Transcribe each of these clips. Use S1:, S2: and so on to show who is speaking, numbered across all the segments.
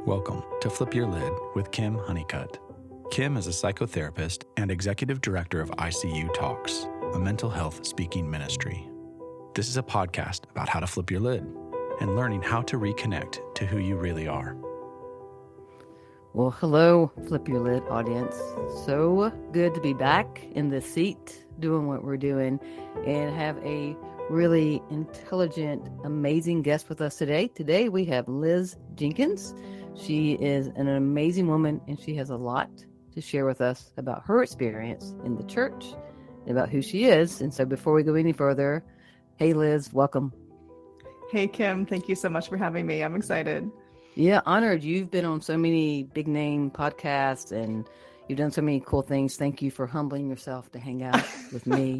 S1: Welcome to Flip Your Lid with Kim Honeycutt. Kim is a psychotherapist and executive director of ICU Talks, a mental health speaking ministry. This is a podcast about how to flip your lid and learning how to reconnect to who you really are.
S2: Well, hello, Flip Your Lid audience. So good to be back in the seat doing what we're doing and have a really intelligent, amazing guest with us today. Today we have Liz Jenkins. She is an amazing woman and she has a lot to share with us about her experience in the church and about who she is. And so before we go any further, hey Liz, welcome.
S3: Hey Kim, thank you so much for having me. I'm excited.
S2: Yeah, honored. You've been on so many big name podcasts and you've done so many cool things. Thank you for humbling yourself to hang out with me.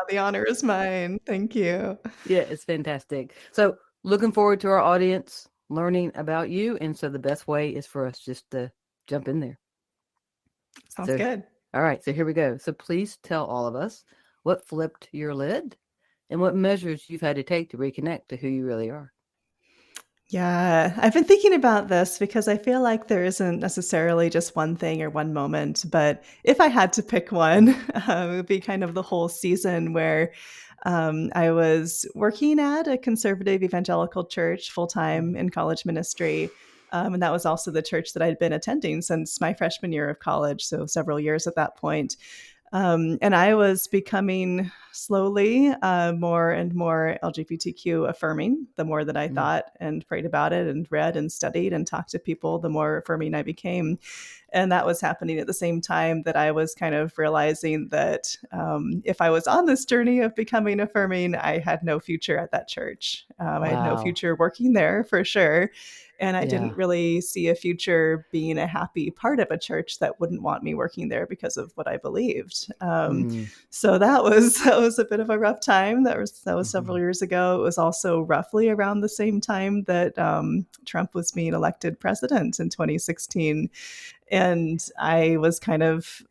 S3: The honor is mine. Thank you.
S2: Yeah, it's fantastic. So looking forward to our audience learning about you. And so the best way is for us just to jump in there.
S3: Sounds good.
S2: All right, so here we go. So please tell all of us what flipped your lid and what measures you've had to take to reconnect to who you really are.
S3: Yeah, I've been thinking about this because I feel like there isn't necessarily just one thing or one moment, but if I had to pick one, it would be kind of the whole season where I was working at a conservative evangelical church full-time in college ministry. And that was also the church that I'd been attending since my freshman year of college, so several years at that point. And I was becoming slowly more and more LGBTQ affirming. The more that I thought and prayed about it and read and studied and talked to people, the more affirming I became. And that was happening at the same time that I was kind of realizing that if I was on this journey of becoming affirming, I had no future at that church. I had no future working there for sure. And I didn't really see a future being a happy part of a church that wouldn't want me working there because of what I believed. So that was a bit of a rough time. That was several years ago. It was also roughly around the same time that Trump was being elected president in 2016. And I was kind of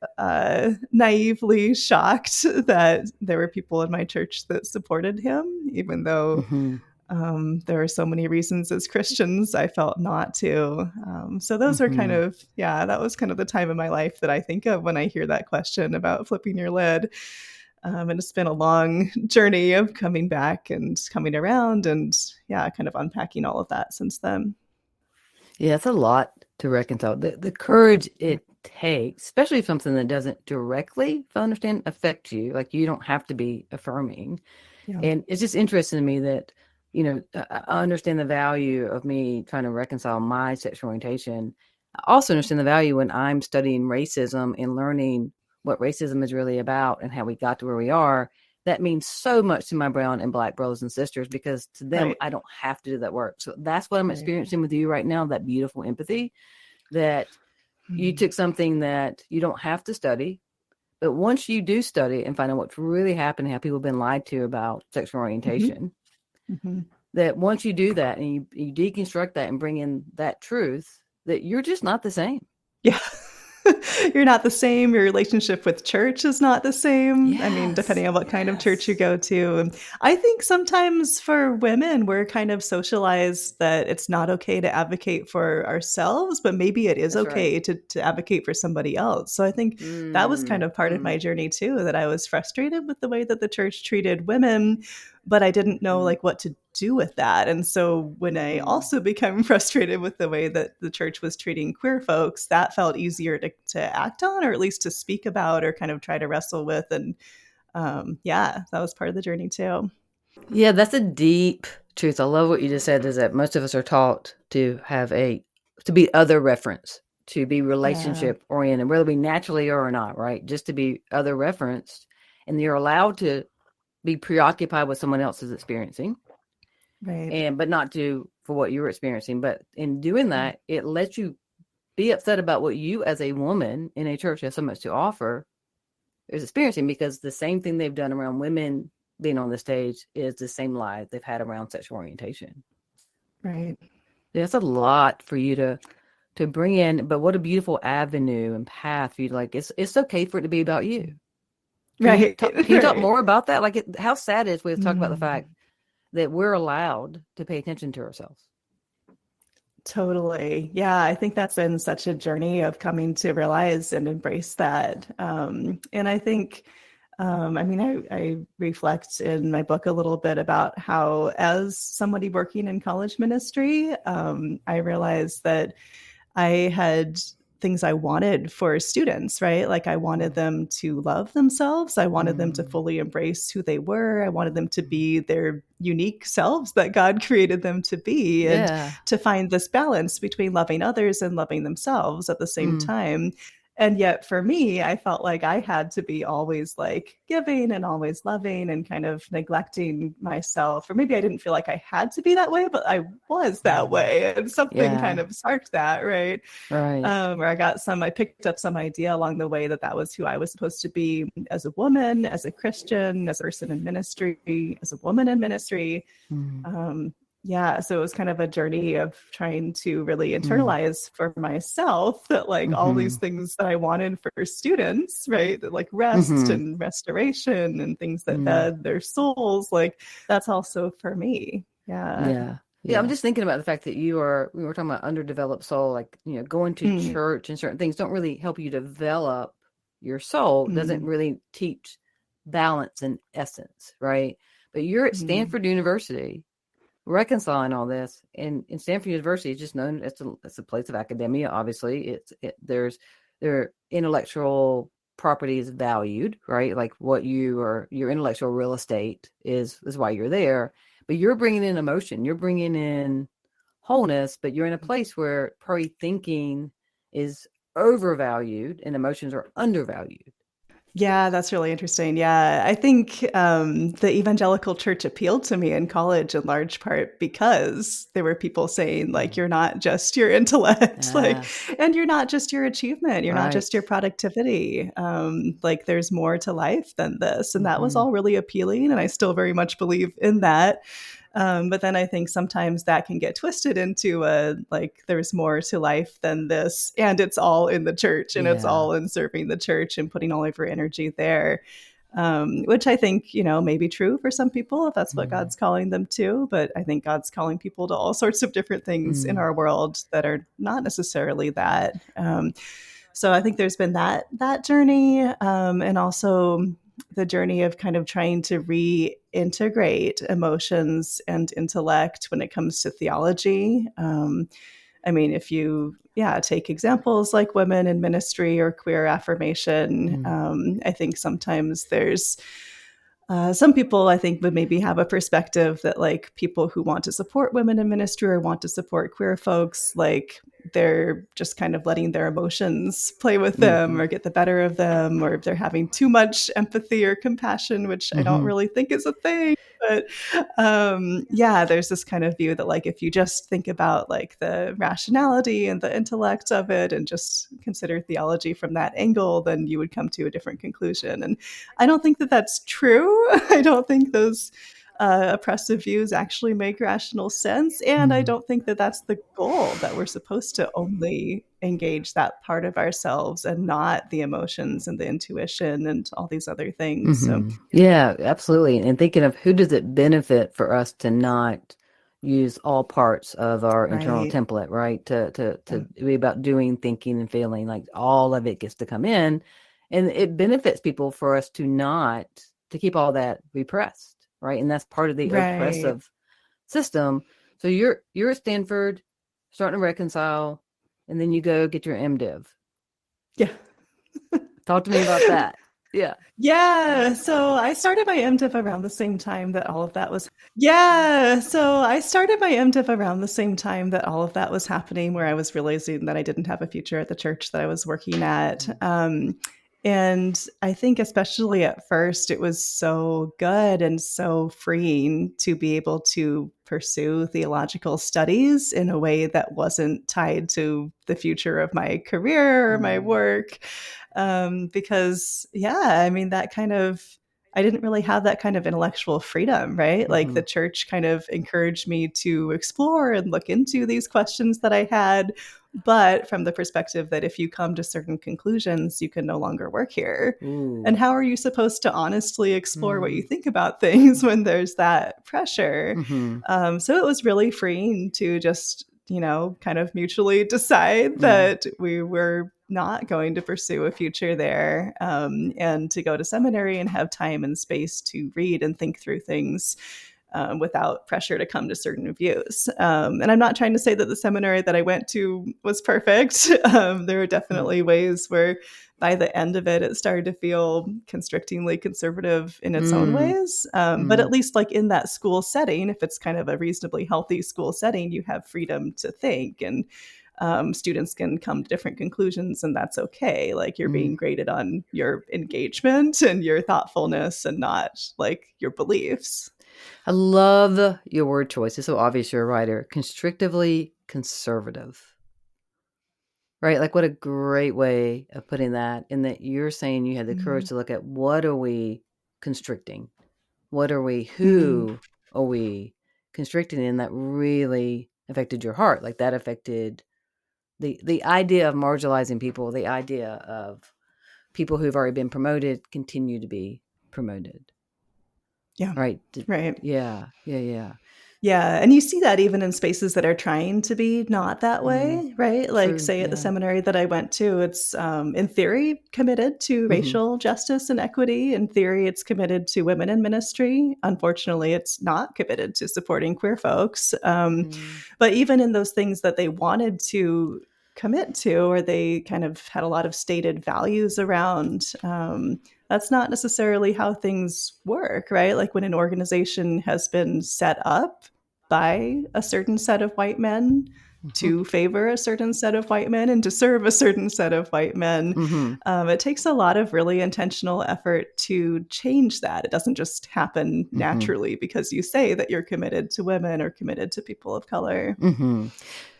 S3: naively shocked that there were people in my church that supported him, even though there are so many reasons as Christians I felt not to. So those are kind of, that was kind of the time in my life that I think of when I hear that question about flipping your lid. And it's been a long journey of coming back and coming around and kind of unpacking all of that since then.
S2: Yeah, it's a lot to reconcile. The courage it takes, especially if something that doesn't directly, if I understand, affect you. Like you don't have to be affirming. Yeah. And it's just interesting to me that, you know, I understand the value of me trying to reconcile my sexual orientation. I also understand the value when I'm studying racism and learning what racism is really about and how we got to where we are. That means so much to my brown and black brothers and sisters because to them, I don't have to do that work. So that's what I'm experiencing with you right now, that beautiful empathy that you took something that you don't have to study. But once you do study and find out what's really happening, how people have been lied to about sexual orientation, that once you do that and you deconstruct that and bring in that truth, that you're just not the same.
S3: Yeah. You're not the same. Your relationship with church is not the same. Yes, I mean, depending on what kind of church you go to. And I think sometimes for women, we're kind of socialized that it's not okay to advocate for ourselves, but maybe it is okay to advocate for somebody else. So I think that was kind of part of my journey too, that I was frustrated with the way that the church treated women, but I didn't know like what to do with that. And so when I also became frustrated with the way that the church was treating queer folks, that felt easier to act on, or at least to speak about or kind of try to wrestle with. And that was part of the journey too.
S2: Yeah, that's a deep truth. I love what you just said, is that most of us are taught to have to be other reference, to be relationship oriented, whether we naturally are or not, right? Just to be other referenced. And you're allowed to be preoccupied with someone else's experiencing.
S3: Right.
S2: But not for what you were experiencing. But in doing that, it lets you be upset about what you as a woman in a church has so much to offer is experiencing, because the same thing they've done around women being on the stage is the same lie they've had around sexual orientation.
S3: Right.
S2: That's a lot for you to bring in, but what a beautiful avenue and path for you to like, it's okay for it to be about you. Can you talk more about that? Like how sad it is we talk about the fact that we're allowed to pay attention to ourselves.
S3: Totally. Yeah, I think that's been such a journey of coming to realize and embrace that. And I think, I mean, I reflect in my book a little bit about how, as somebody working in college ministry, I realized that I had things I wanted for students, right? Like I wanted them to love themselves. I wanted them to fully embrace who they were. I wanted them to be their unique selves that God created them to be, and
S2: Yeah.
S3: to find this balance between loving others and loving themselves at the same time. And yet for me, I felt like I had to be always like giving and always loving and kind of neglecting myself. Or maybe I didn't feel like I had to be that way, but I was that way. And something kind of sparked that, right?
S2: Right.
S3: Where I picked up some idea along the way that was who I was supposed to be as a woman, as a Christian, as a person in ministry, as a woman in ministry. So it was kind of a journey of trying to really internalize for myself that like all these things that I wanted for students, right? That like rest and restoration and things that fed their souls, like that's also for me.
S2: Yeah, I'm just thinking about the fact that we were talking about underdeveloped soul, like, going to church and certain things don't really help you develop your soul, doesn't really teach balance and essence, right? But you're at Stanford University reconciling all this, and Stanford University is just known as a place of academia. Obviously, their intellectual property is valued, right? Like your intellectual real estate is why you're there. But you're bringing in emotion, you're bringing in wholeness, but you're in a place where probably thinking is overvalued and emotions are undervalued.
S3: Yeah, that's really interesting. Yeah, I think the evangelical church appealed to me in college in large part because there were people saying, like, you're not just your intellect, like, and you're not just your achievement, you're not just your productivity. Like, there's more to life than this. And that was all really appealing. And I still very much believe in that. But then I think sometimes that can get twisted into like there's more to life than this, and it's all in the church, and it's all in serving the church and putting all of your energy there, which I think, may be true for some people if that's what God's calling them to. But I think God's calling people to all sorts of different things in our world that are not necessarily that. So I think there's been that journey, and also the journey of kind of trying to reintegrate emotions and intellect when it comes to theology. I mean, if you take examples like women in ministry or queer affirmation, I think sometimes there's some people, I think, would maybe have a perspective that like people who want to support women in ministry or want to support queer folks, like they're just kind of letting their emotions play with them or get the better of them, or if they're having too much empathy or compassion, which I don't really think is a thing. But there's this kind of view that like if you just think about like the rationality and the intellect of it and just consider theology from that angle, then you would come to a different conclusion. And I don't think that that's true. I don't think those oppressive views actually make rational sense. And I don't think that that's the goal, that we're supposed to only engage that part of ourselves and not the emotions and the intuition and all these other things. So
S2: yeah, absolutely. And thinking of who does it benefit for us to not use all parts of our internal template, right? To be about doing, thinking, and feeling, like all of it gets to come in. And it benefits people for us to keep all that repressed, right? And that's part of the oppressive system. So you're at Stanford, starting to reconcile, and then you go get your MDiv.
S3: Yeah.
S2: Talk to me about that. Yeah.
S3: Yeah. So I started my MDiv around the same time that all of that was. Happening, where I was realizing that I didn't have a future at the church that I was working at. And I think especially at first, it was so good and so freeing to be able to pursue theological studies in a way that wasn't tied to the future of my career or my work. Because, I mean, I didn't really have that kind of intellectual freedom, right? Like the church kind of encouraged me to explore and look into these questions that I had, but from the perspective that if you come to certain conclusions, you can no longer work here. And how are you supposed to honestly explore what you think about things when there's that pressure? So it was really freeing to just kind of mutually decide that we were not going to pursue a future there, and to go to seminary and have time and space to read and think through things without pressure to come to certain views. And I'm not trying to say that the seminary that I went to was perfect. There were definitely ways where by the end of it, it started to feel constrictingly conservative in its own ways. But at least like in that school setting, if it's kind of a reasonably healthy school setting, you have freedom to think, and students can come to different conclusions, and that's okay. Like you're being graded on your engagement and your thoughtfulness and not like your beliefs.
S2: I love your word choice. It's so obvious you're a writer. Constrictively conservative. Right? Like what a great way of putting that, in that you're saying you had the courage to look at what are we constricting? What are we, who are we constricting? And that really affected your heart. Like that affected the idea of marginalizing people, the idea of people who've already been promoted continue to be promoted.
S3: Yeah.
S2: Right.
S3: Right.
S2: Yeah.
S3: Yeah. And you see that even in spaces that are trying to be not that way, right? Like,
S2: True,
S3: say, at the seminary that I went to, it's in theory committed to racial justice and equity. In theory, it's committed to women in ministry. Unfortunately, it's not committed to supporting queer folks. But even in those things that they wanted to commit to, or they kind of had a lot of stated values around, that's not necessarily how things work, right? Like when an organization has been set up by a certain set of white men to favor a certain set of white men and to serve a certain set of white men, it takes a lot of really intentional effort to change that. It doesn't just happen naturally because you say that you're committed to women or committed to people of color.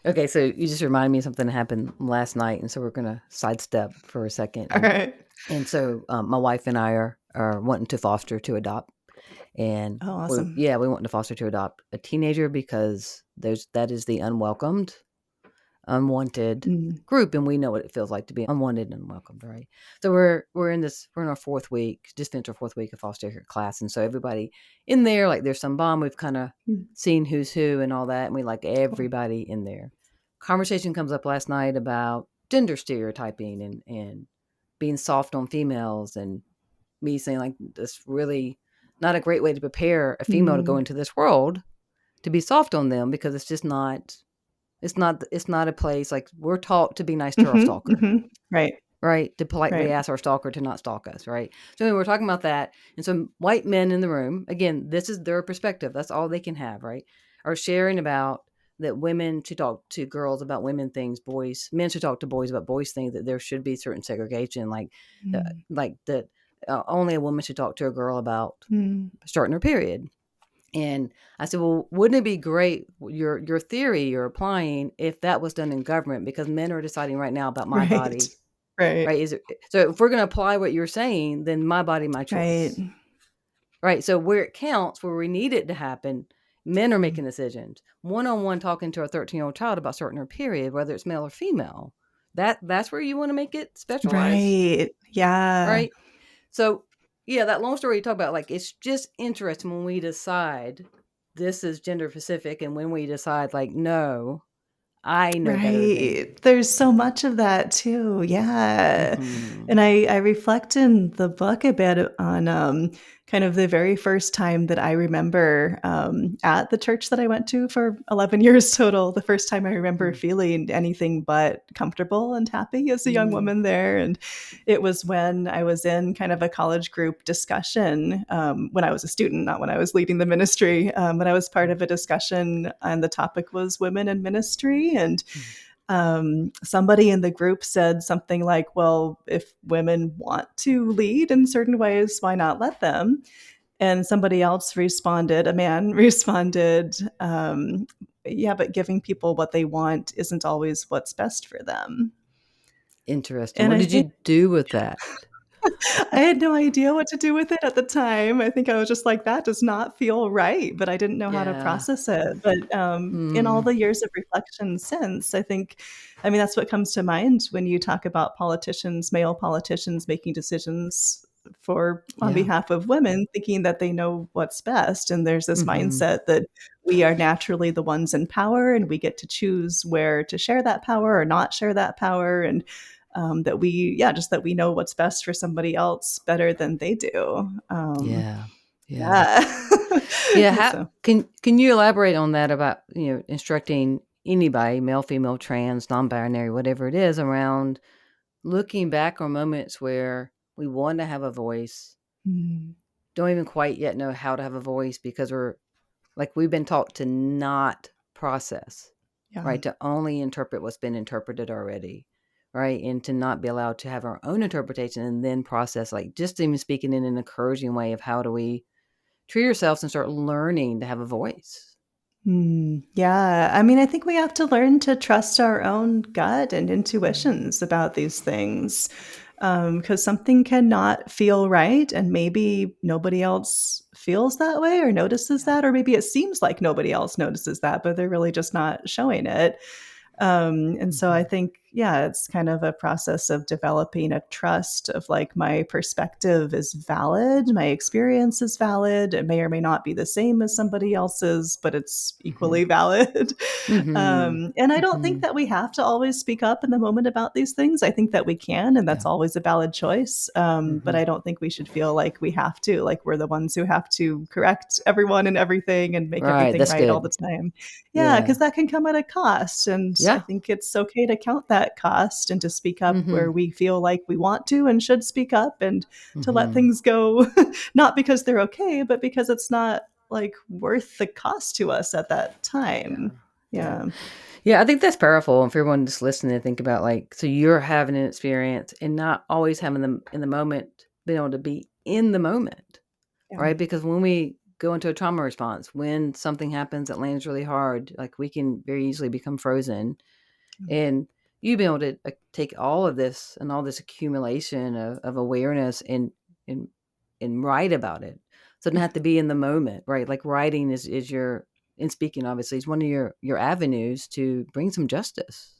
S2: Okay, so you just reminded me of something that happened last night, and so we're going to sidestep for a second.
S3: All right.
S2: And so my wife and I are wanting to foster to adopt. And
S3: Oh, awesome.
S2: we want to foster to adopt a teenager because that is the unwelcomed, unwanted group, and we know what it feels like to be unwanted and unwelcomed, right? So we're in our fourth week, just finished our fourth week of foster care class, and so everybody in there, like there's some bond, we've kind of seen who's who and all that, and we like everybody in there. Conversation comes up last night about gender stereotyping and being soft on females, and me saying like that's really not a great way to prepare a female to go into this world, to be soft on them, because it's just not. It's not a place, like we're taught to be nice to our stalker, right? To politely ask our stalker to not stalk us, right? So anyway, we're talking about that, and some white men in the room, again, this is their perspective, that's all they can have, right? Are sharing about that women should talk to girls about women things, men should talk to boys about boys things, that there should be certain segregation, like that only a woman should talk to a girl about starting her period. And I said, well, wouldn't it be great, your theory you're applying, if that was done in government? Because men are deciding right now about my body. Right. So if we're going to apply what you're saying, then my body, my choice. Right. So where it counts, where we need it to happen, men are making decisions. One-on-one talking to a 13-year-old child about starting her period, whether it's male or female. That's where you want to make it specialized.
S3: Right. Yeah.
S2: Right. So yeah, that long story you talk about, like, it's just interesting when we decide this is gender specific, and when we decide, like, no, I know better than you.
S3: There's so much of that too. Yeah. And I reflect in the book a bit on kind of the very first time that I remember at the church that I went to for 11 years total, the first time I remember feeling anything but comfortable and happy as a young woman there. And it was when I was in kind of a college group discussion, when I was a student, not when I was leading the ministry, but I was part of a discussion, and the topic was women in ministry. And somebody in the group said something like, well, if women want to lead in certain ways, why not let them? And somebody else responded, a man responded, yeah, but giving people what they want isn't always what's best for them.
S2: Interesting. And what did you do with that?
S3: I had no idea what to do with it at the time. I think I was just like, that does not feel right, but I didn't know how to process it. But in all the years of reflection since, I mean, that's what comes to mind when you talk about politicians, male politicians making decisions on behalf of women, thinking that they know what's best. And there's this mindset that we are naturally the ones in power and we get to choose where to share that power or not share that power. And that we know what's best for somebody else better than they do.
S2: Yeah.
S3: So.
S2: Can you elaborate on that about, instructing anybody, male, female, trans, non-binary, whatever it is, around looking back on moments where we want to have a voice, don't even quite yet know how to have a voice because we've been taught to not process, right? To only interpret what's been interpreted already, right? And to not be allowed to have our own interpretation and then process, like just even speaking in an encouraging way of how do we treat ourselves and start learning to have a voice.
S3: Yeah. I mean, I think we have to learn to trust our own gut and intuitions about these things, because something cannot feel right. And maybe nobody else feels that way or notices that, or maybe it seems like nobody else notices that, but they're really just not showing it. And so I think, it's kind of a process of developing a trust of like, my perspective is valid, my experience is valid. It may or may not be the same as somebody else's, but it's equally valid. And I don't think that we have to always speak up in the moment about these things. I think that we can, and that's always a valid choice. But I don't think we should feel like we have to, like we're the ones who have to correct everyone and everything and make everything right all the time. Because that can come at a cost. And I think it's okay to count that cost and to speak up where we feel like we want to and should speak up, and to let things go, not because they're okay, but because it's not like worth the cost to us at that time. Yeah,
S2: I think that's powerful. And for everyone just listening to think about, like, so you're having an experience and not always having them in the moment, being able to be in the moment, right? Because when we go into a trauma response, when something happens that lands really hard, like we can very easily become frozen. And you being able to take all of this and all this accumulation of awareness and write about it. So it doesn't have to be in the moment, right? Like writing is your, and speaking obviously is one of your avenues to bring some justice.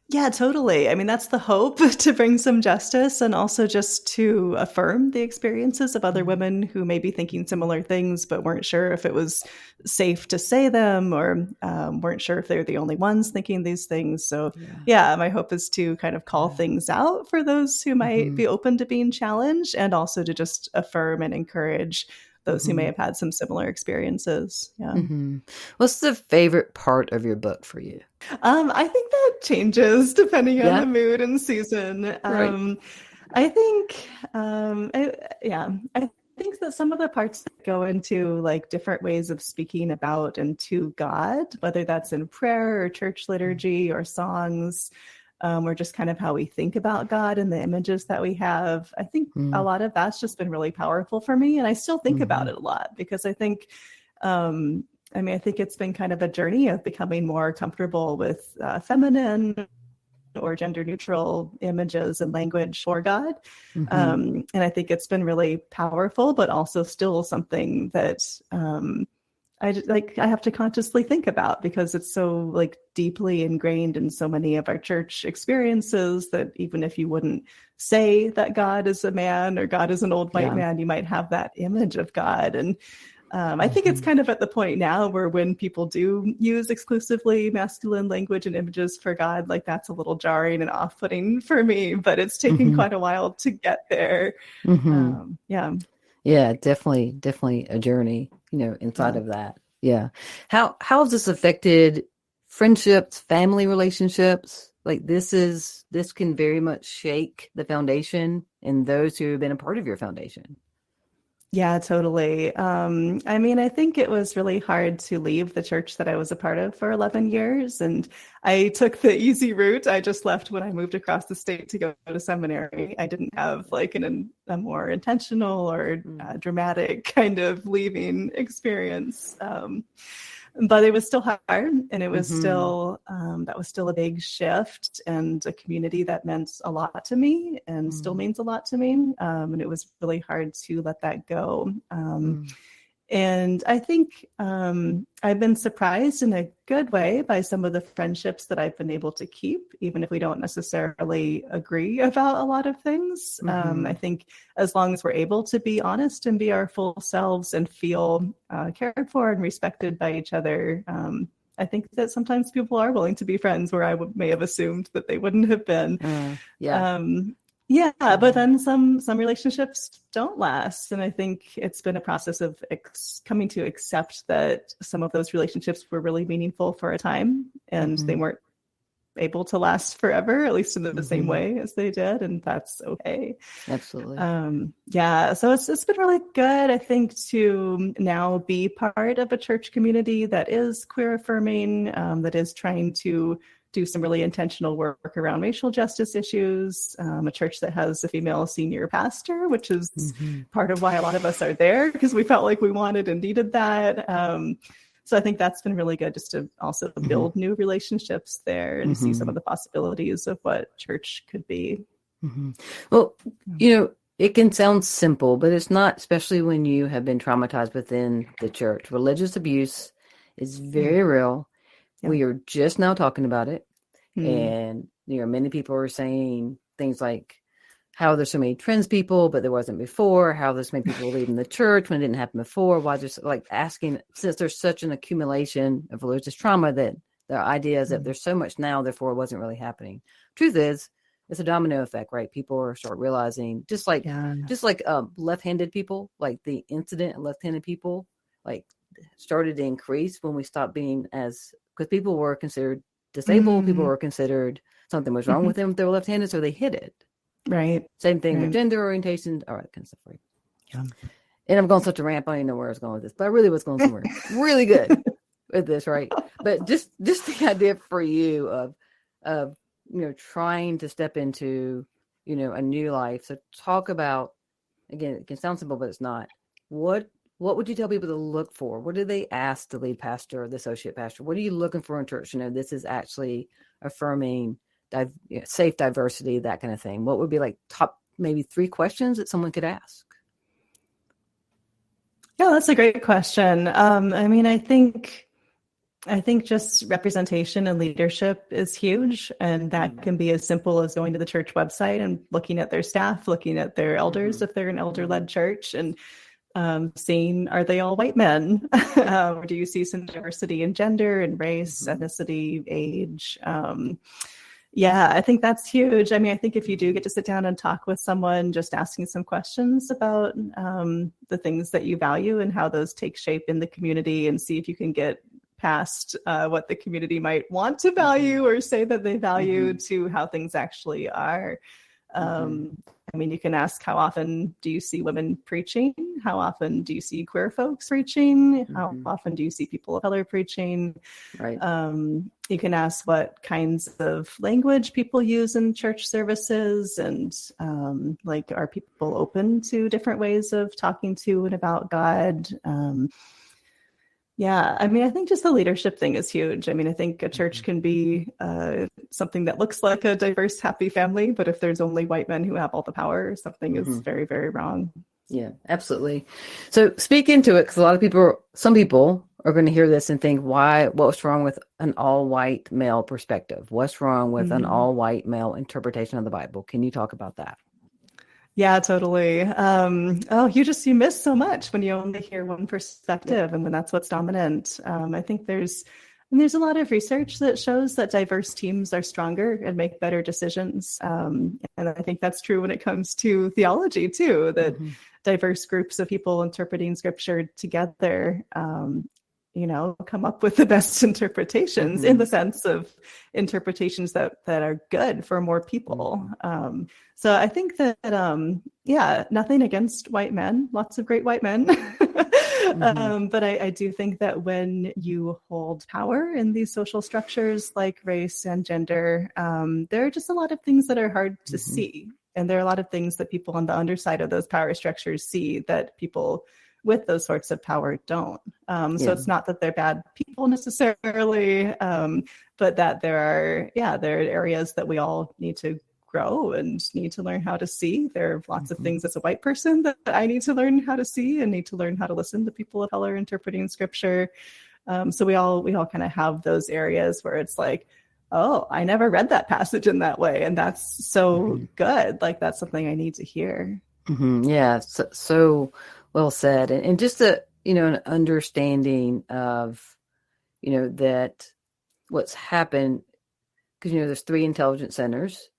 S3: Yeah, totally. I mean, that's the hope, to bring some justice and also just to affirm the experiences of other women who may be thinking similar things, but weren't sure if it was safe to say them, or weren't sure if they were the only ones thinking these things. So my hope is to kind of call things out for those who might be open to being challenged, and also to just affirm and encourage those who may have had some similar experiences.
S2: What's the favorite part of your book for you?
S3: I think that changes depending on the mood and season. I think, I think that some of the parts that go into like different ways of speaking about and to God, whether that's in prayer or church liturgy or songs, or just kind of how we think about God and the images that we have. I think a lot of that's just been really powerful for me. And I still think about it a lot, because I think, I think it's been kind of a journey of becoming more comfortable with feminine or gender neutral images and language for God. And I think it's been really powerful, but also still something that, I have to consciously think about, because it's so like deeply ingrained in so many of our church experiences that even if you wouldn't say that God is a man or God is an old white man, you might have that image of God. And I think it's kind of at the point now where when people do use exclusively masculine language and images for God, like that's a little jarring and off-putting for me, but it's taken quite a while to get there.
S2: Yeah, definitely a journey, inside of that. Yeah. How has this affected friendships, family relationships? Like this can very much shake the foundation and those who have been a part of your foundation.
S3: Yeah, totally. I think it was really hard to leave the church that I was a part of for 11 years. And I took the easy route. I just left when I moved across the state to go to seminary. I didn't have like a more intentional or dramatic kind of leaving experience. But it was still hard, and it was still, that was still a big shift, and a community that meant a lot to me and still means a lot to me. And it was really hard to let that go. And I think I've been surprised in a good way by some of the friendships that I've been able to keep, even if we don't necessarily agree about a lot of things. I think as long as we're able to be honest and be our full selves and feel cared for and respected by each other, I think that sometimes people are willing to be friends where I may have assumed that they wouldn't have been. But then some relationships don't last. And I think it's been a process of coming to accept that some of those relationships were really meaningful for a time and they weren't able to last forever, at least in the same way as they did. And that's okay.
S2: Absolutely.
S3: So it's been really good, I think, to now be part of a church community that is queer affirming, that is trying to do some really intentional work around racial justice issues, a church that has a female senior pastor, which is part of why a lot of us are there, because we felt like we wanted and needed that. So I think that's been really good, just to also build new relationships there and see some of the possibilities of what church could be.
S2: Well, it can sound simple, but it's not, especially when you have been traumatized within the church. Religious abuse is very real. We are just now talking about it. And, many people are saying things like how there's so many trans people, but there wasn't before, how there's so many people leaving the church when it didn't happen before, why there's asking, since there's such an accumulation of religious trauma, that the idea is that there's so much now, therefore it wasn't really happening. Truth is, it's a domino effect, right? People start realizing, just like left-handed people, like the incident of left-handed people, started to increase when we stopped being because people were considered disabled, people were considered something was wrong with them if they were left-handed, so they hid it.
S3: Right.
S2: Same thing with gender orientation, all that kind of stuff. Right. Yeah. And I'm going such a ramp, I don't even know where I was going with this, but I really was going somewhere really good with this, right? But just the idea for you of trying to step into a new life. So talk about, again, it can sound simple, but it's not. What would you tell people to look for? What do they ask the lead pastor or the associate pastor? What are you looking for in church? This is actually affirming safe diversity, that kind of thing. What would be top maybe 3 questions that someone could ask?
S3: Yeah, that's a great question. I think just representation and leadership is huge, and that can be as simple as going to the church website and looking at their staff, looking at their elders if they're an elder-led church, and seeing, are they all white men? Or do you see some diversity in gender and race, ethnicity, age? I think that's huge. I think if you do get to sit down and talk with someone, just asking some questions about the things that you value and how those take shape in the community, and see if you can get past what the community might want to value or say that they value to how things actually are. You can ask, how often do you see women preaching? How often do you see queer folks preaching? How often do you see people of color preaching?
S2: Right.
S3: You can ask what kinds of language people use in church services, and are people open to different ways of talking to and about God? I think just the leadership thing is huge. I think a church can be something that looks like a diverse, happy family, but if there's only white men who have all the power, something is very, very wrong.
S2: Yeah, absolutely. So speak into it, because some people are going to hear this and think, what's wrong with an all-white male perspective? What's wrong with an all-white male interpretation of the Bible? Can you talk about that?
S3: Yeah, totally. You miss so much when you only hear one perspective and when that's what's dominant. I think there's a lot of research that shows that diverse teams are stronger and make better decisions. And I think that's true when it comes to theology too, that diverse groups of people interpreting scripture together, come up with the best interpretations in the sense of interpretations that are good for more people. So I think that, nothing against white men, lots of great white men. But I do think that when you hold power in these social structures like race and gender, there are just a lot of things that are hard to see. And there are a lot of things that people on the underside of those power structures see that people with those sorts of power don't. So it's not that they're bad people necessarily, but that there are areas that we all need to grow and need to learn how to see. There are lots of things as a white person that I need to learn how to see and need to learn how to listen to people of color interpreting scripture. So we all kind of have those areas where it's like, oh, I never read that passage in that way, and that's so good. Like, that's something I need to hear.
S2: Yeah, so well said. And just an understanding of, that what's happened, because, there's 3 intelligence centers,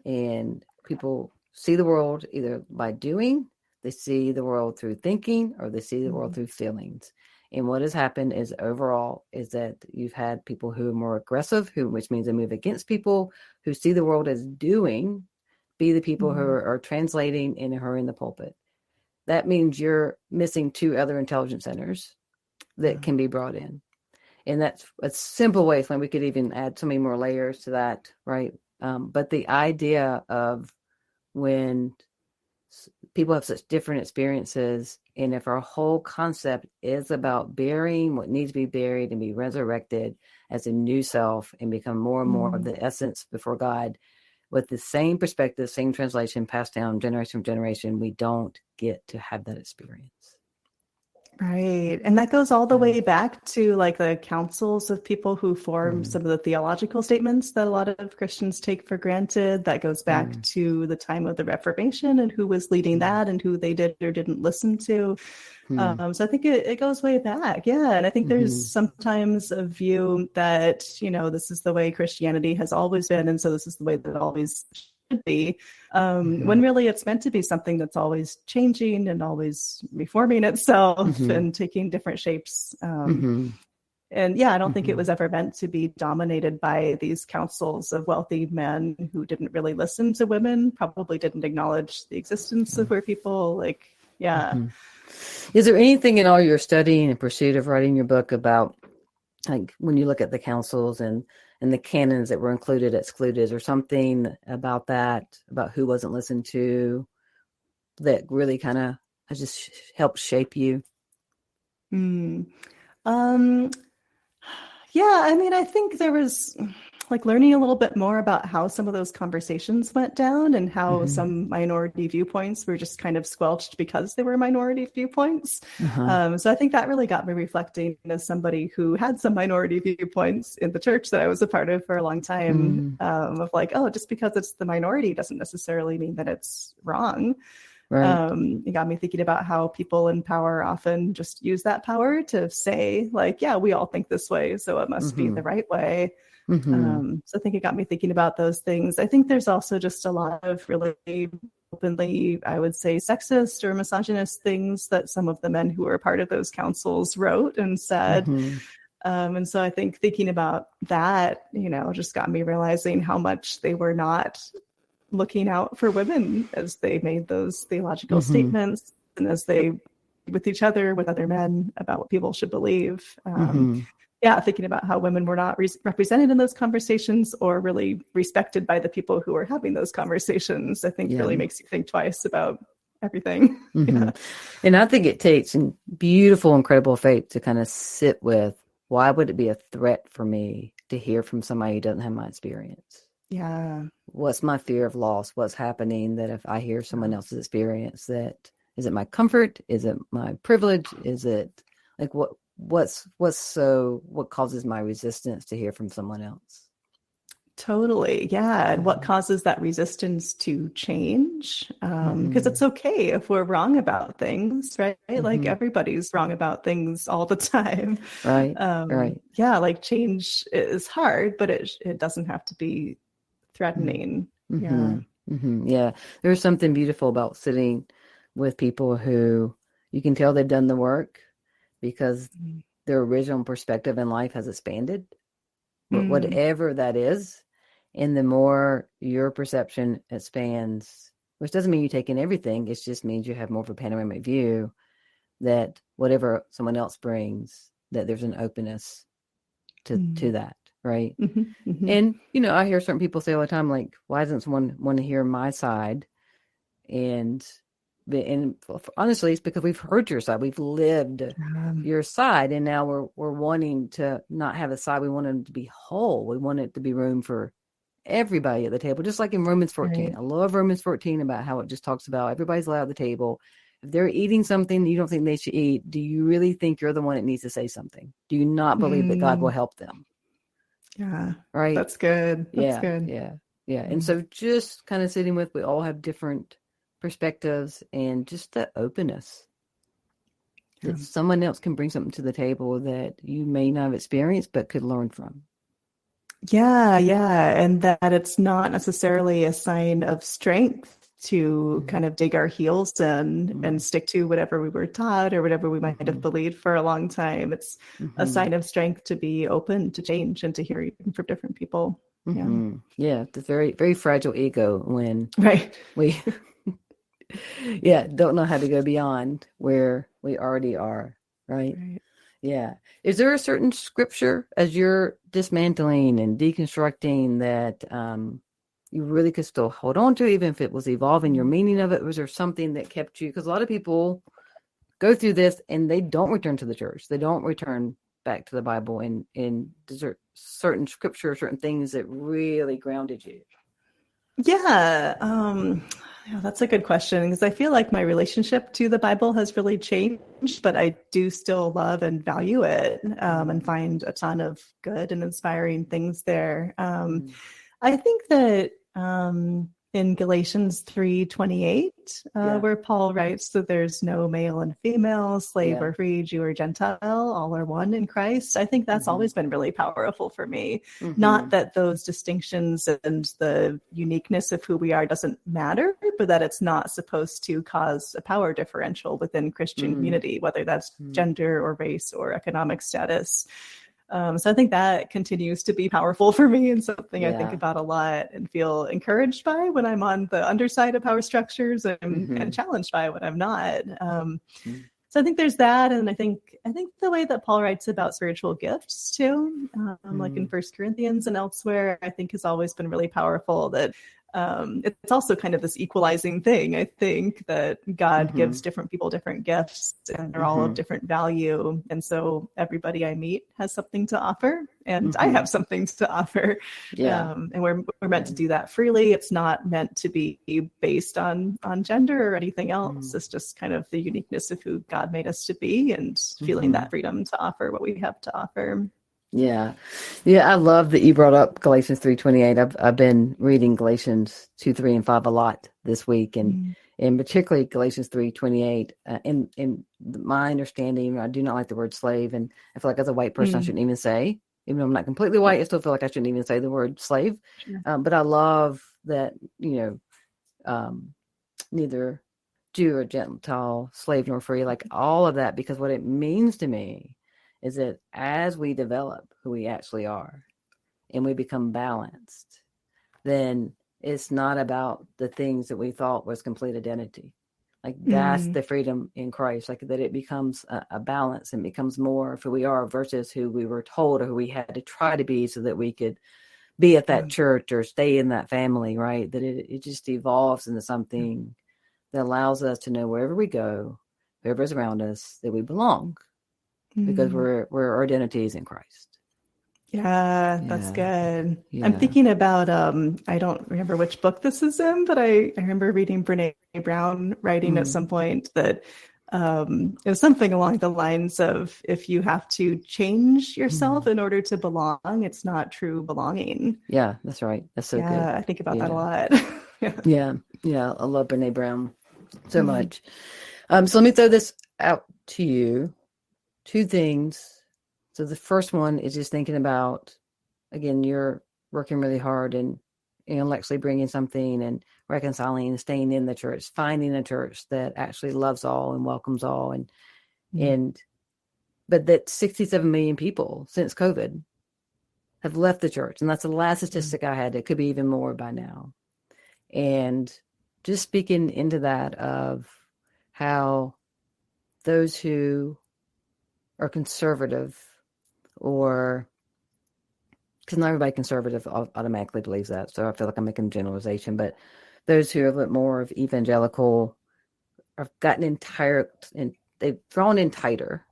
S2: and people see the world either by doing, they see the world through thinking, or they see the world through feelings. And what has happened is overall is that you've had people who are more aggressive, which means they move against people who see the world as doing, be the people who are translating and who are in the pulpit. That means you're missing 2 other intelligence centers that can be brought in. And that's a simple way. We could even add so many more layers to that, right? But the idea of when people have such different experiences, and if our whole concept is about burying what needs to be buried and be resurrected as a new self and become more and more of the essence before God, with the same perspective, same translation passed down generation from generation, we don't get to have that experience.
S3: Right. And that goes all the way back to like the councils of people who form some of the theological statements that a lot of Christians take for granted. That goes back to the time of the Reformation and who was leading that and who they did or didn't listen to. So I think it goes way back. Yeah. And I think there's sometimes a view that, this is the way Christianity has always been. And so this is the way that it always should be, when really it's meant to be something that's always changing and always reforming itself and taking different shapes. And yeah, I don't think it was ever meant to be dominated by these councils of wealthy men who didn't really listen to women, probably didn't acknowledge the existence of queer people. Is
S2: there anything in all your studying and pursuit of writing your book about, like, when you look at the councils and the canons that were included, excluded, or something about that, about who wasn't listened to, that really kind of has just helped shape you?
S3: Yeah, I mean, I think there was like learning a little bit more about how some of those conversations went down and how some minority viewpoints were just kind of squelched because they were minority viewpoints. So I think that really got me reflecting as somebody who had some minority viewpoints in the church that I was a part of for a long time, of like, oh, just because it's the minority doesn't necessarily mean that it's wrong. Right. It got me thinking about how people in power often just use that power to say, like, yeah, we all think this way, so it must be the right way. So I think it got me thinking about those things. I think there's also just a lot of really openly, I would say, sexist or misogynist things that some of the men who were part of those councils wrote and said. And so I think thinking about that, just got me realizing how much they were not looking out for women as they made those theological statements and as they with each other, with other men, about what people should believe. Thinking about how women were not represented in those conversations or really respected by the people who were having those conversations, I think really makes you think twice about everything.
S2: And I think it takes beautiful, incredible faith to kind of sit with, why would it be a threat for me to hear from somebody who doesn't have my experience?
S3: Yeah.
S2: What's my fear of loss? What's happening that if I hear someone else's experience, that is it my comfort? Is it my privilege? Is it like what causes my resistance to hear from someone else?
S3: Totally. Yeah. And what causes that resistance to change? Because it's okay if we're wrong about things, right? Like everybody's wrong about things all the time.
S2: Right. Right.
S3: Yeah. Like change is hard, but it doesn't have to be threatening.
S2: Yeah. There's something beautiful about sitting with people who you can tell they've done the work because their original perspective in life has expanded, whatever that is. And the more your perception expands, which doesn't mean you take in everything, it just means you have more of a panoramic view, that whatever someone else brings, that there's an openness to that. Right. And, I hear certain people say all the time, like, why doesn't someone want to hear my side? And honestly, it's because we've heard your side. We've lived your side. And now we're wanting to not have a side. We want it to be whole. We want it to be room for everybody at the table, just like in Romans 14.
S3: Right.
S2: I love Romans 14 about how it just talks about everybody's allowed at the table. If they're eating something you don't think they should eat, do you really think you're the one that needs to say something? Do you not believe that God will help them?
S3: Yeah.
S2: Right.
S3: That's good. That's good.
S2: Yeah. And so just kind of sitting with, we all have different perspectives, and just the openness that someone else can bring something to the table that you may not have experienced, but could learn from.
S3: Yeah. And that it's not necessarily a sign of strength to kind of dig our heels in and stick to whatever we were taught or whatever we might have believed for a long time. It's a sign of strength to be open to change and to hear even from different people.
S2: Yeah, the very, very fragile ego when we don't know how to go beyond where we already are, right? Yeah. Is there a certain scripture as you're dismantling and deconstructing that you really could still hold on to, even if it was evolving your meaning of it? Was there something that kept you? Because a lot of people go through this and they don't return to the church. They don't return back to the Bible and desert certain scripture, certain things that really grounded you.
S3: Yeah, that's a good question, because I feel like my relationship to the Bible has really changed, but I do still love and value it, and find a ton of good and inspiring things there. I think that in Galatians 3:28, where Paul writes that there's no male and female, slave or free, Jew or Gentile, all are one in Christ. I think that's always been really powerful for me. Not that those distinctions and the uniqueness of who we are doesn't matter, but that it's not supposed to cause a power differential within Christian community, whether that's gender or race or economic status. So I think that continues to be powerful for me, and something I think about a lot and feel encouraged by when I'm on the underside of power structures, and challenged by when I'm not. So I think there's that, and I think the way that Paul writes about spiritual gifts too, like in 1 Corinthians and elsewhere, I think has always been really powerful. That it's also kind of this equalizing thing. I think that God gives different people different gifts, and they're all of different value. And so everybody I meet has something to offer, and I have something to offer. And we're meant to do that freely. It's not meant to be based on gender or anything else. It's just kind of the uniqueness of who God made us to be, and feeling that freedom to offer what we have to offer.
S2: Yeah. I love that you brought up Galatians 3:28. I've been reading Galatians 2, 3, and 5 a lot this week, and particularly Galatians 3:28. In my understanding, I do not like the word slave, and I feel like as a white person, I shouldn't even say, even though I'm not completely white, I still feel like I shouldn't even say the word slave. But I love that, neither Jew or Gentile, slave nor free, like all of that, because what it means to me is that as we develop who we actually are and we become balanced, then it's not about the things that we thought was complete identity. Like that's the freedom in Christ, like that it becomes a balance and becomes more of who we are versus who we were told or who we had to try to be so that we could be at that church or stay in that family, right? That it just evolves into something that allows us to know wherever we go, whoever's around us, that we belong. Because our identity is in Christ.
S3: Yeah, that's good. I'm thinking about, I don't remember which book this is in, but I remember reading Brene Brown writing at some point that it was something along the lines of, if you have to change yourself in order to belong, it's not true belonging.
S2: Yeah, that's right. That's so good.
S3: I think about that a lot.
S2: Yeah. I love Brene Brown so much. So let me throw this out to you. 2 things. So the first one is just thinking about, again, you're working really hard and intellectually bringing something and reconciling and staying in the church, finding a church that actually loves all and welcomes all. But that 67 million people since COVID have left the church. And that's the last statistic I had. It could be even more by now. And just speaking into that of how those who are conservative, or because not everybody conservative automatically believes that, so I feel like I'm making a generalization, but those who are a bit more of evangelical have gotten they've drawn in tighter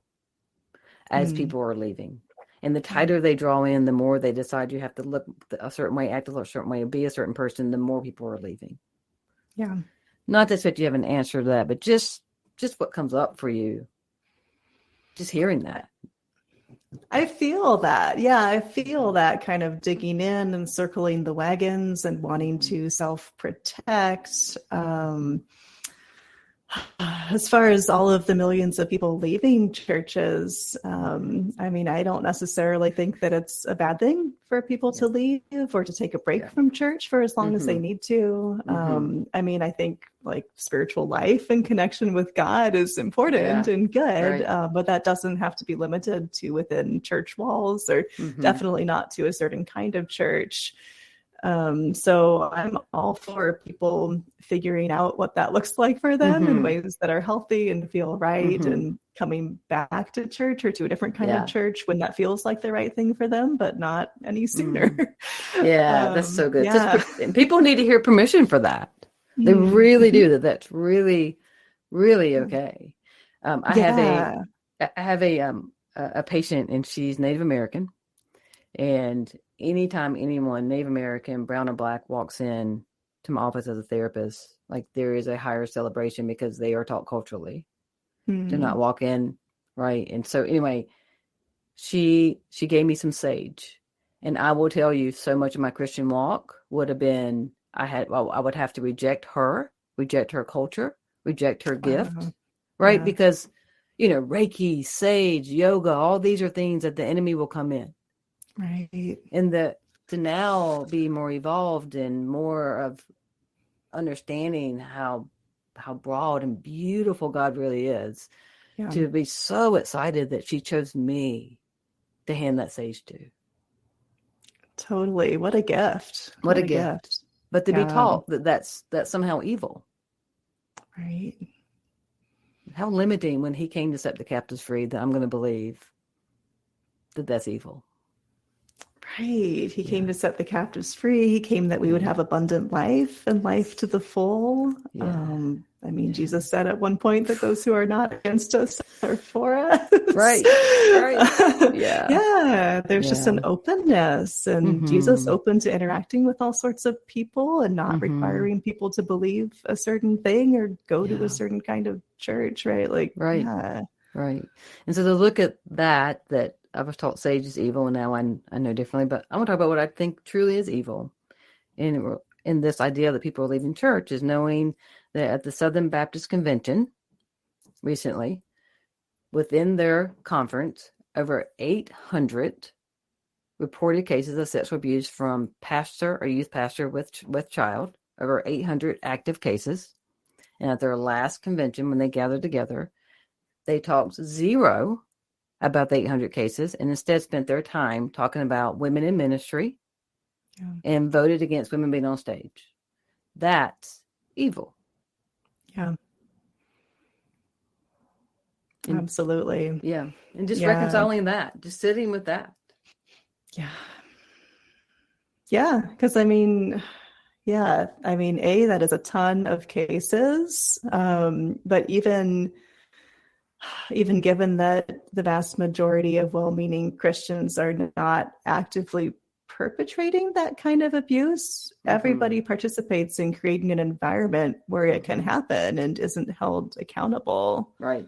S2: as people are leaving, And the tighter they draw in, the more they decide you have to look a certain way, act a certain way, be a certain person, the more people are leaving.
S3: Yeah.
S2: Not that you have an answer to that, but just what comes up for you. Just hearing that.
S3: I feel that. Yeah, I feel that kind of digging in and circling the wagons and wanting to self-protect. As far as all of the millions of people leaving churches, I don't necessarily think that it's a bad thing for people to leave or to take a break from church for as long as they need to. I think like spiritual life and connection with God is important and good, but that doesn't have to be limited to within church walls or definitely not to a certain kind of church. So I'm all for people figuring out what that looks like for them in ways that are healthy and feel right and coming back to church or to a different kind of church when that feels like the right thing for them, but not any sooner.
S2: Yeah, that's so good.
S3: Yeah.
S2: People need to hear permission for that. They really do. That's really, really okay. I have a patient, and she's Native American, and anytime anyone Native American, brown or black, walks in to my office as a therapist, like there is a higher celebration because they are taught culturally to not walk in, right? And so anyway, she gave me some sage, and I will tell you, so much of my Christian walk would have been I would have to reject her culture, reject her gift, right? Because Reiki, sage, yoga, all these are things that the enemy will come in.
S3: Right.
S2: And to now be more evolved and more of understanding how broad and beautiful God really is, to be so excited that she chose me to hand that sage to.
S3: Totally. What a gift.
S2: What a gift. But to be taught that's somehow evil.
S3: Right.
S2: How limiting when he came to set the captives free that I'm going to believe that that's evil.
S3: Right. He came to set the captives free. He came that we would have abundant life and life to the full. Jesus said at one point that those who are not against us are for us.
S2: Right.
S3: There's just an openness, and Jesus open to interacting with all sorts of people and not requiring people to believe a certain thing or go to a certain kind of church, right? Right.
S2: And so to look at that I was taught sage is evil, and now I know differently, but I want to talk about what I think truly is evil in this idea that people are leaving church, is knowing that at the Southern Baptist Convention recently, within their conference, over 800 reported cases of sexual abuse from pastor or youth pastor with child, over 800 active cases. And at their last convention, when they gathered together, they talked zero about the 800 cases and instead spent their time talking about women in ministry and voted against women being on stage. That's evil.
S3: Yeah. Absolutely.
S2: Yeah. And just reconciling that, just sitting with that.
S3: Yeah. Yeah. Because that is a ton of cases. But even given that the vast majority of well-meaning Christians are not actively perpetrating that kind of abuse, everybody participates in creating an environment where it can happen and isn't held accountable.
S2: Right.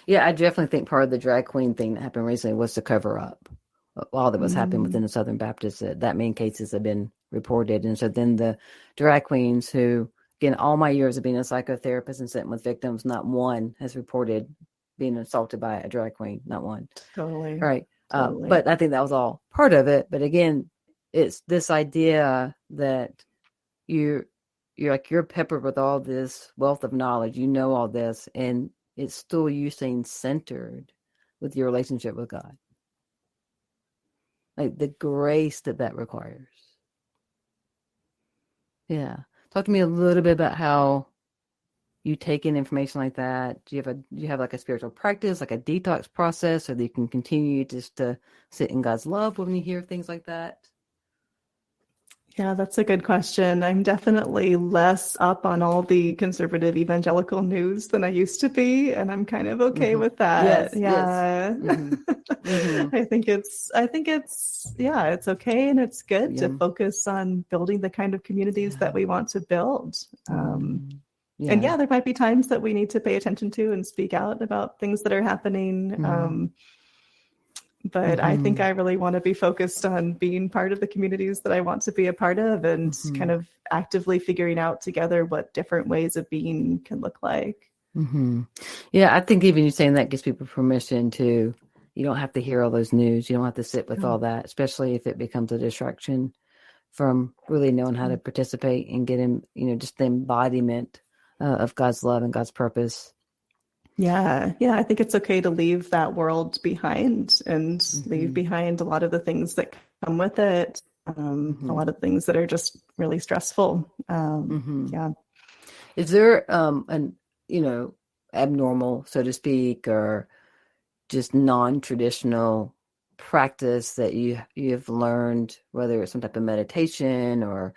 S2: Yeah, I definitely think part of the drag queen thing that happened recently was to cover up all that was happening within the Southern Baptists. That many cases have been reported. And so then the drag queens who, again, all my years of being a psychotherapist and sitting with victims, not one has reported being assaulted by a drag queen. Not one.
S3: Totally.
S2: Right.
S3: Totally.
S2: But I think that was all part of it. But again, it's this idea that you're peppered with all this wealth of knowledge, all this, and it's still you staying centered with your relationship with God. Like the grace that requires. Yeah. Talk to me a little bit about how you take in information like that. Do you have like a spiritual practice, like a detox process, so that you can continue just to sit in God's love when you hear things like that?
S3: Yeah, that's a good question. I'm definitely less up on all the conservative evangelical news than I used to be, and I'm kind of okay with that.
S2: Yes, yes.
S3: Yeah. I think it's it's okay, and it's good to focus on building the kind of communities that we want to build. And there might be times that we need to pay attention to and speak out about things that are happening. But I think I really want to be focused on being part of the communities that I want to be a part of, and kind of actively figuring out together what different ways of being can look like.
S2: Yeah, I think even you saying that gives people permission to, you don't have to hear all those news. You don't have to sit with all that, especially if it becomes a distraction from really knowing how to participate and get in, just the embodiment of God's love and God's purpose.
S3: Yeah, I think it's okay to leave that world behind and leave behind a lot of the things that come with it, a lot of things that are just really stressful. Yeah.
S2: Is there an abnormal, so to speak, or just non-traditional practice that you've learned, whether it's some type of meditation or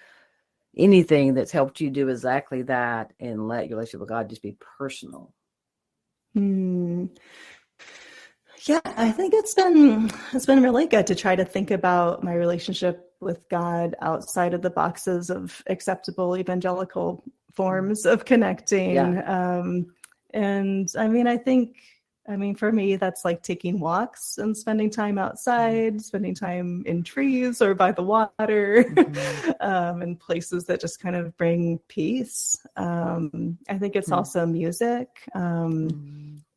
S2: anything that's helped you do exactly that and let your relationship with God just be personal?
S3: Yeah, I think it's been really good to try to think about my relationship with God outside of the boxes of acceptable evangelical forms of connecting. And I mean, for me, that's like taking walks and spending time outside, spending time in trees or by the water, and places that just kind of bring peace. I think it's also music.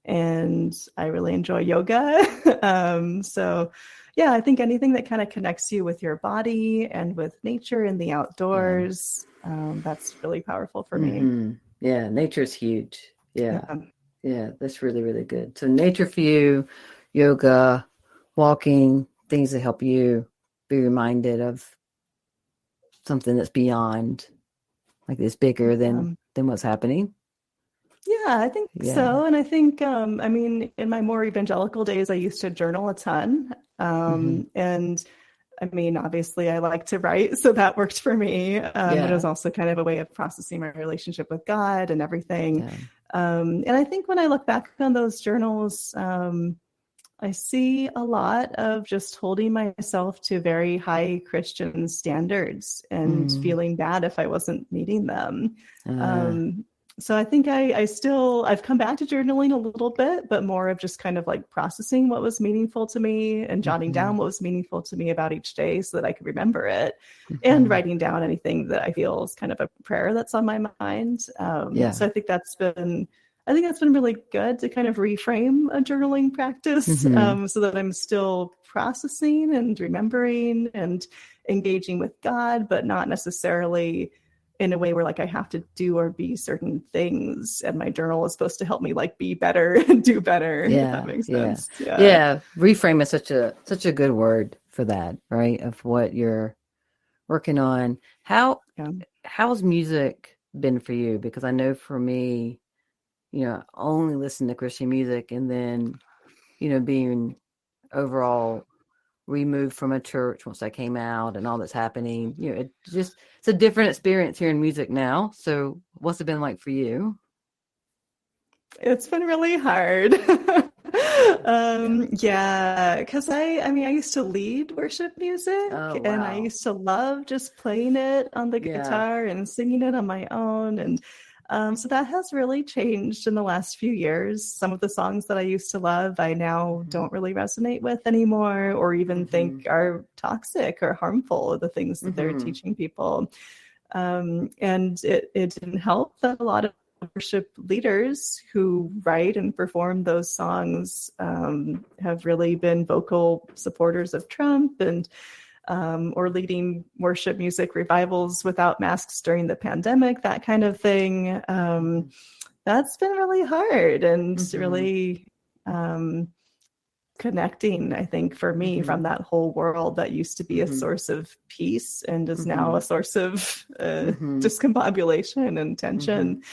S3: And I really enjoy yoga. So yeah, I think anything that kind of connects you with your body and with nature and the outdoors, that's really powerful for me.
S2: Yeah, nature's huge. Yeah, that's really, really good. So nature for you, yoga, walking, things that help you be reminded of something that's beyond, like it's bigger than what's happening.
S3: Yeah, I think so. And I think, in my more evangelical days, I used to journal a ton. And I mean, obviously I like to write, so that worked for me. But it was also kind of a way of processing my relationship with God and everything. And I think when I look back on those journals, I see a lot of just holding myself to very high Christian standards and feeling bad if I wasn't meeting them. So I think I've come back to journaling a little bit, but more of just kind of like processing what was meaningful to me and jotting down what was meaningful to me about each day so that I could remember it, and writing down anything that I feel is kind of a prayer that's on my mind. So I think that's been really good to kind of reframe a journaling practice, so that I'm still processing and remembering and engaging with God, but not necessarily in a way where like I have to do or be certain things, and my journal is supposed to help me like be better and do better. If that makes sense.
S2: Yeah. Reframe is such a good word for that, right? Of what you're working on. How's music been for you? Because I know for me, only listen to Christian music, and then, being overall removed from a church once I came out and all that's happening, it's a different experience hearing music now. So what's it been like for you?
S3: It's been really hard. Because I used to lead worship music, and I used to love just playing it on the guitar and singing it on my own. And so that has really changed in the last few years. Some of the songs that I used to love, I now don't really resonate with anymore, or even think are toxic or harmful, the things that they're teaching people. And it didn't help that a lot of worship leaders who write and perform those songs have really been vocal supporters of Trump, and or leading worship music revivals without masks during the pandemic, that kind of thing. That's been really hard and really connecting, I think, for me from that whole world that used to be a source of peace and is now a source of discombobulation and tension.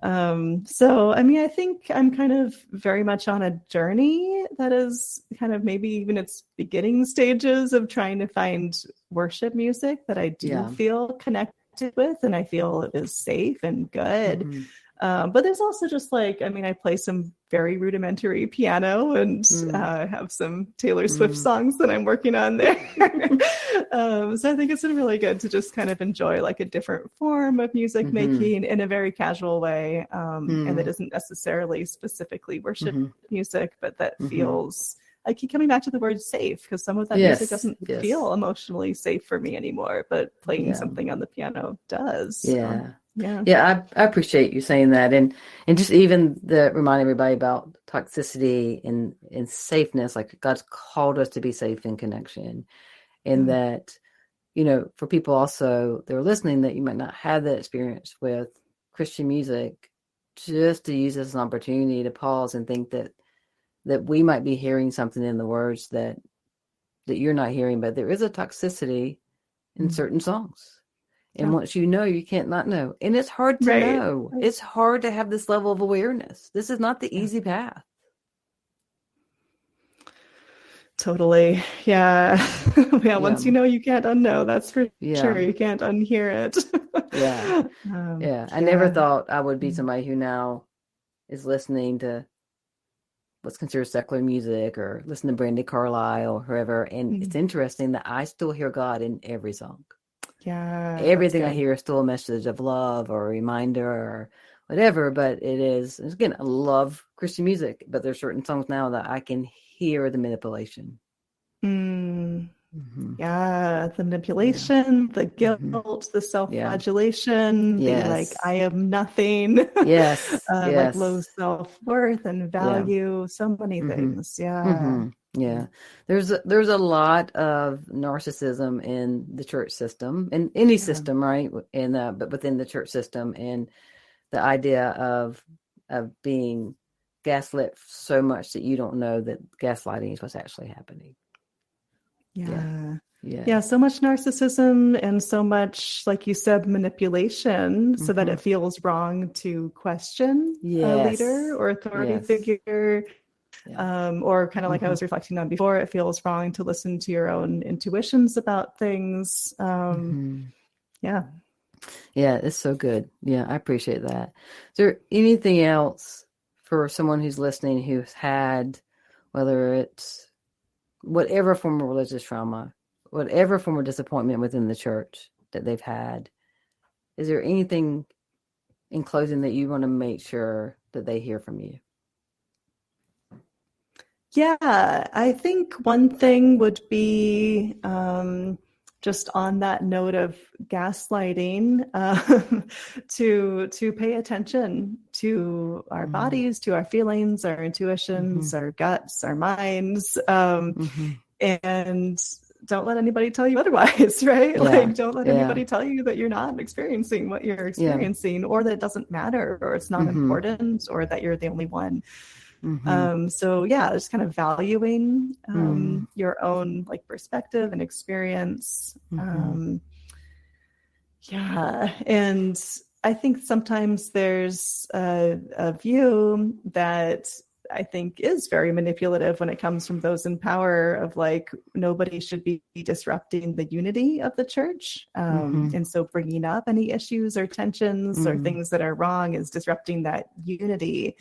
S3: So, I think I'm kind of very much on a journey that is kind of maybe even its beginning stages of trying to find worship music that I do feel connected with, and I feel it is safe and good. But there's also just like, I mean, I play some very rudimentary piano and have some Taylor Swift songs that I'm working on there. So I think it's been really good to just kind of enjoy like a different form of music making in a very casual way. And that isn't necessarily specifically worship music, but that feels, I keep coming back to the word safe, because some of that music doesn't feel emotionally safe for me anymore, but playing something on the piano does.
S2: I appreciate you saying that, and just even the remind everybody about toxicity and safeness. Like God's called us to be safe in connection, and that, you know, for people also that are listening that you might not have that experience with Christian music, just to use this as an opportunity to pause and think that we might be hearing something in the words that you're not hearing, but there is a toxicity in certain songs. And once you know, you can't not know. And it's hard to know. It's hard to have this level of awareness. This is not the easy path.
S3: Totally. Yeah. Once you know, you can't unknow. That's for sure. You can't unhear it.
S2: I never thought I would be somebody who now is listening to what's considered secular music or listen to Brandy Carlisle or whoever. And it's interesting that I still hear God in every song.
S3: Yeah.
S2: Everything I hear is still a message of love or a reminder or whatever, but it is, again, I love Christian music, but there's certain songs now that I can hear the manipulation.
S3: Yeah, the manipulation, the guilt, the self-flagellation, the like, I am nothing. Like low self-worth and value, so many things. There's
S2: a lot of narcissism in the church system, in any system, right? But within the church system, and the idea of being gaslit so much that you don't know that gaslighting is what's actually happening.
S3: So much narcissism and so much, like you said, manipulation, so that it feels wrong to question a leader or authority figure. Or kind of like I was reflecting on before, it feels wrong to listen to your own intuitions about things.
S2: It's so good. I appreciate that. Is there anything else for someone who's listening who's had, whether it's whatever form of religious trauma, whatever form of disappointment within the church that they've had, is there anything in closing that you want to make sure that they hear from you?
S3: I think one thing would be just on that note of gaslighting, to pay attention to our bodies, to our feelings, our intuitions, our guts, our minds, and don't let anybody tell you otherwise, right? Like, don't let anybody tell you that you're not experiencing what you're experiencing, or that it doesn't matter, or it's not important, or that you're the only one. Just kind of valuing your own like perspective and experience. And I think sometimes there's a view that I think is very manipulative when it comes from those in power, of like, nobody should be disrupting the unity of the church. And so bringing up any issues or tensions or things that are wrong is disrupting that unity.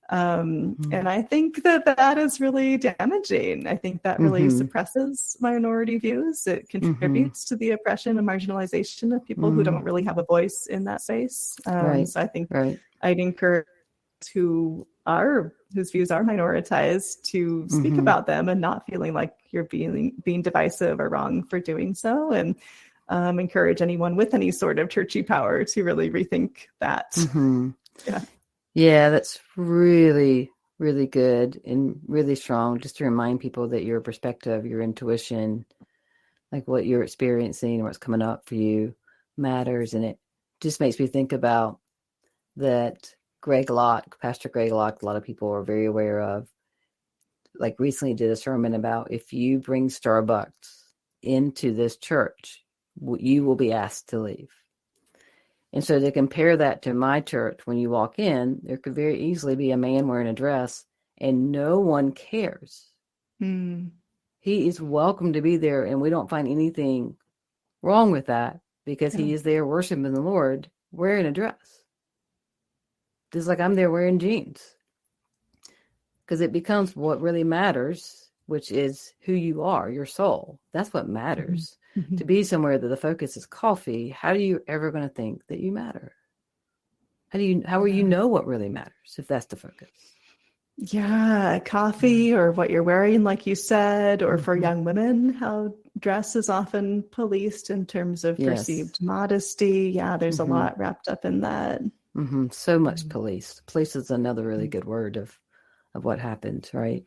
S3: And I think that is really damaging. I think that really suppresses minority views. It contributes to the oppression and marginalization of people who don't really have a voice in that space. So I think I'd encourage whose views are minoritized to speak about them, and not feeling like you're being divisive or wrong for doing so. And encourage anyone with any sort of churchy power to really rethink that.
S2: Yeah, that's really, really good and really strong, just to remind people that your perspective, your intuition, like what you're experiencing, what's coming up for you matters. And it just makes me think about that Pastor Greg Locke, a lot of people are very aware of, like recently did a sermon about, if you bring Starbucks into this church, you will be asked to leave. And so to compare that to my church, when you walk in, there could very easily be a man wearing a dress and no one cares. He is welcome to be there, and we don't find anything wrong with that because
S3: Yeah.
S2: he is there worshiping the Lord wearing a dress. Just like I'm there wearing jeans. Because it becomes what really matters, which is who you are, your soul. That's what matters.
S3: Mm-hmm.
S2: To be somewhere that the focus is coffee, how are you ever going to think that you matter? How will you know what really matters if that's the focus?
S3: Yeah, coffee or what you're wearing, like you said, or for young women, how dress is often policed in terms of perceived modesty. Yeah, there's a lot wrapped up in that.
S2: So much police. Police is another really good word of what happened, right?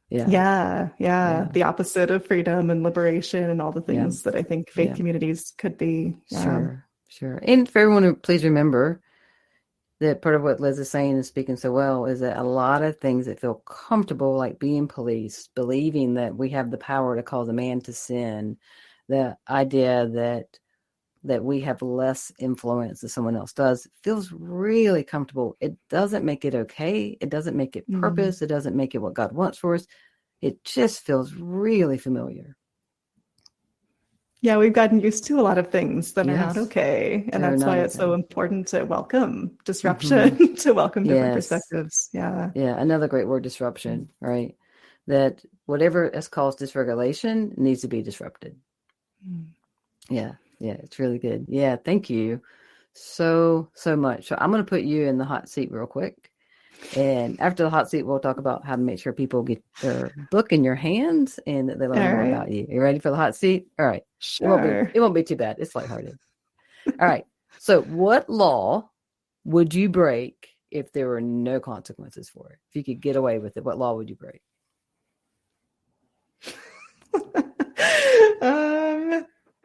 S3: Yeah. The opposite of freedom and liberation and all the things that I think faith communities could be. Yeah.
S2: Sure. And for everyone, please remember that part of what Liz is saying and speaking so well is that a lot of things that feel comfortable, like being policed, believing that we have the power to cause a man to sin, the idea that we have less influence than someone else does, feels really comfortable. It doesn't make it okay. It doesn't make it purpose. It doesn't make it what God wants for us. It just feels really familiar.
S3: Yeah, we've gotten used to a lot of things that are not okay. And that's why it's so important to welcome disruption, to welcome different perspectives. Yeah.
S2: Yeah, another great word, disruption, right? That whatever has caused dysregulation needs to be disrupted. Yeah, it's really good. Yeah, thank you so much. So I'm going to put you in the hot seat real quick. And after the hot seat, we'll talk about how to make sure people get their book in your hands and that they learn more about you. You ready for the hot seat? All right.
S3: Sure.
S2: It won't be too bad. It's lighthearted. All right. So what law would you break if there were no consequences for it? If you could get away with it, what law would you break?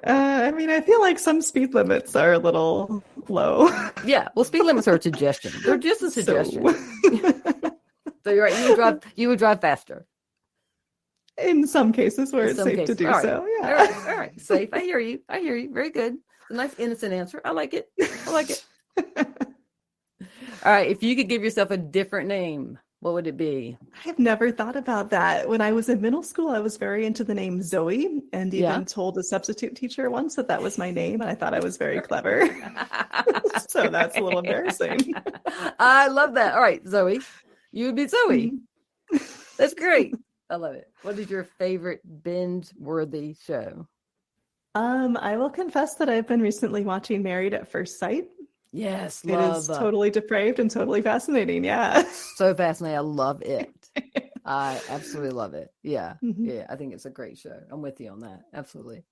S3: I mean, I feel like some speed limits are a little low.
S2: Yeah, well, speed limits are a suggestion. They're just a suggestion. So you're right. You would drive faster.
S3: In some cases where it's safe to do so. Yeah.
S2: All right. Safe. I hear you. Very good. A nice innocent answer. I like it. All right. If you could give yourself a different name, what would it be?
S3: I have never thought about that. When I was in middle school, I was very into the name Zoe and even told a substitute teacher once that was my name. And I thought I was very clever. So that's a little embarrassing.
S2: I love that. All right, Zoe. You would be Zoe. That's great. I love it. What is your favorite binge-worthy show?
S3: I will confess that I've been recently watching Married at First Sight.
S2: Yes,
S3: it is totally depraved and totally fascinating. Yeah,
S2: so fascinating. I love it. I absolutely love it. Yeah, I think it's a great show. I'm with you on that. Absolutely.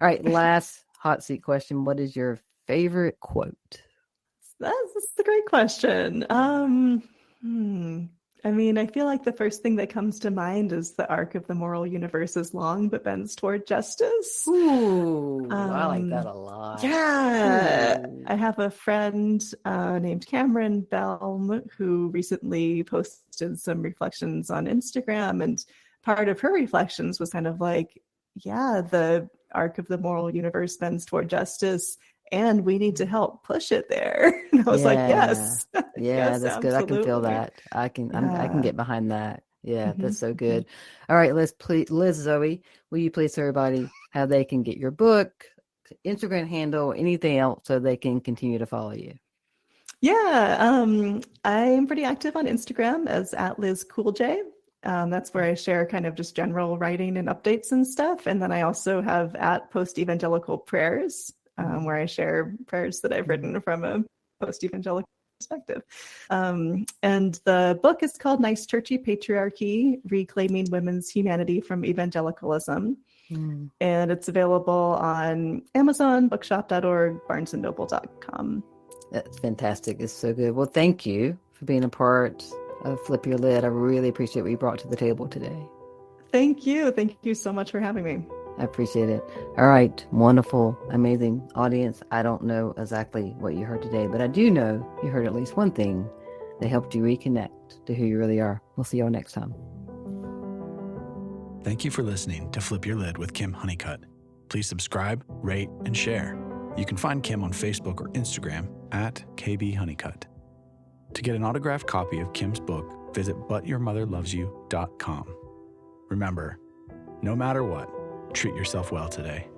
S2: All right, last hot seat question. What is your favorite quote?
S3: That's a great question. I mean, I feel like the first thing that comes to mind is the arc of the moral universe is long but bends toward justice.
S2: Ooh, I like that a lot.
S3: Yeah. Ooh. I have a friend named Cameron Belm who recently posted some reflections on Instagram, and part of her reflections was kind of like, yeah, the arc of the moral universe bends toward justice, and we need to help push it there. And I was like, yes.
S2: Yeah,
S3: yes,
S2: that's
S3: absolutely.
S2: good. I can feel that. I can get behind that. Yeah, that's so good. All right, Zoe, will you please tell everybody how they can get your book, Instagram handle, anything else so they can continue to follow you?
S3: Yeah, I am pretty active on Instagram as @LizCoolJ. That's where I share kind of just general writing and updates and stuff. And then I also have @Post-Evangelical Prayers, where I share prayers that I've written from a post-evangelical perspective. And the book is called Nice Churchy Patriarchy, Reclaiming Women's Humanity from Evangelicalism. And it's available on Amazon, bookshop.org, barnesandnoble.com.
S2: That's fantastic. It's so good. Well, thank you for being a part of Flip Your Lid. I really appreciate what you brought to the table today.
S3: Thank you. Thank you so much for having me.
S2: I appreciate it. All right. Wonderful, amazing audience. I don't know exactly what you heard today, but I do know you heard at least one thing that helped you reconnect to who you really are. We'll see y'all next time.
S1: Thank you for listening to Flip Your Lid with Kim Honeycutt. Please subscribe, rate, and share. You can find Kim on Facebook or Instagram @KBHoneycutt. To get an autographed copy of Kim's book, visit butyourmotherlovesyou.com. Remember, no matter what, treat yourself well today.